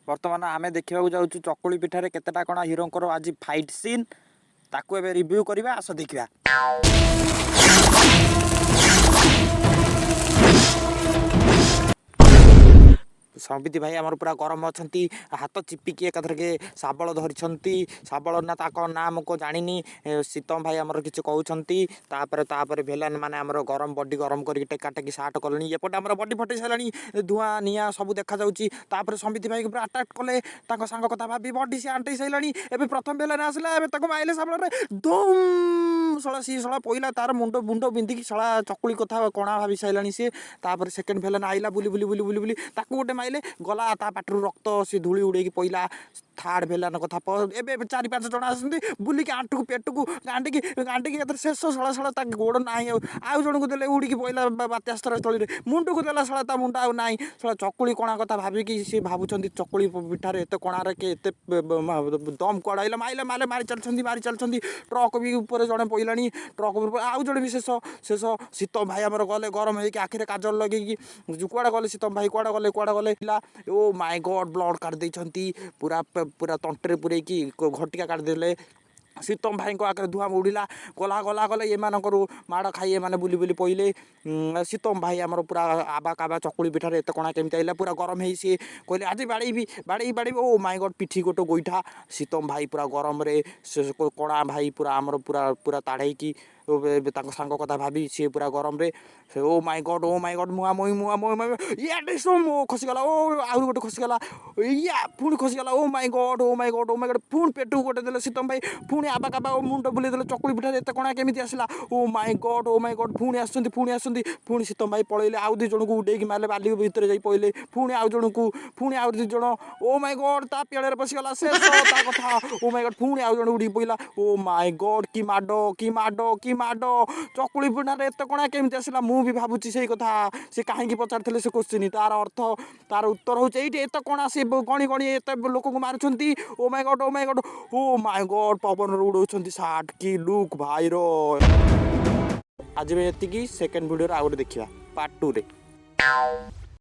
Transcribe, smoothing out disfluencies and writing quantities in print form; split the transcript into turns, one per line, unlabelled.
बर्तमान आमे देखा जाऊँ चकुली पिठारे केतेटा कण हिरोंकर आज फाइट सीन ताकू एबे रिव्यू करबा आस देखा। संबित भाई आमर पूरा गरम अच्छा हाथ चिपिकी एकाथरके शाबल धरी शाबल ना ना मुझको जानी शीतम भाई आमर किसी कहते भेलान मैंने आमर गरम बडी गरम कर टेका टेकी सार्ट कले एपटे आम बडी फटे सारे धूआ निआ सब देखा जाऊँगी संबित भाई पूरा आटाक कले सांग कथा भाभी बडी सी आंटे सारे एवं प्रथम भेलान आसला माइले शाबल धूम शला सी शला पहला तार मुंड बुंड बिंधिकी शला चकुली कथा कणा भाभी सारे सी सेकेंड भेलान आइला बुली बुली बुली बुली बुली गोटे माइले गला ता पाटरू रक्त सी धूली उड़े पइला थार्ड भेलान कथा एबे 4-5 जन आसती बुलिक आंटू पेटू गांडिकी शेष शला शला गोड़ ना आउ जन को देले उड़ी पइला बात्यास्त्र स्थली मुंड को देला शला मुंड आउ ना शला चकुली कणा कथा भाविकी सी भावुं चकुली पिठार एत कणार के एत दम कड़ाइला माइला माले मारी चलती ट्रक भी ऊपर जड़े पइला ट्रक आउ जड़े भी शेष शेष शीतम भाई आमर गले गरम होगी आखिरे काजल लगे कड़ा गले शीतम भाई कड़ा गले ओ माय गॉड ब्लड काट देइछंती पूरा पूरा तंटे पूरे की घटिया काट देले शीतम भाई को आगे धुआं उड़ा गला गले ये माड़ खाई मैंने बुली बुली पइले शीतम भाई आमर पूरा आबा काबा चकुली पिठार एत कणा केमती आइला पूरा गरम है सी कहले आज बाड़ी ओ माय गॉड पिठी गोटे गोईठा शीतम भाई पूरा गरम रे कणा भाई पूरा आमर पूरा पूरा ताड़े की सांग कथा भाभी सी पूरा गरम रे ओ माय गॉड मुआ मोई मो खसीगला ओ आहरी गोटे खसीगला या पुणी खसीगला ओ माय गॉड पुणी पेटू गोटे देले शीतम भाई पुणी आबा काबा मुंड बुले देले चकुली पिठार एत कणा केमिति आसला ओ माय गॉड पुणी आसुंती पुणी शीतम भाई पळैले आउ दी जण को उडेकी मारले बाली भीतर जाई पइले पुणी आउ जण को पुणी आउ दी जण ओ माय गॉड ता पेड़े पसीगला से ता कथा ओ माय गॉड पुणी आउ जण उडी पइला ओ माय गॉड की माडो चकुली पिठार एत कणा केमिति आसला मु भी भाबुची सेही कथा से कहीं पचार से क्वेश्चन तार अर्थ तार उत्तर हूँ ये एत कणा से गणी गणी एत लोक को मारुंट ओ माय गॉड पवन उड़ाऊँ सार्ट की लुक भाई आज एति सेकेंड वीडियो आउ देखा पार्ट 2 रे।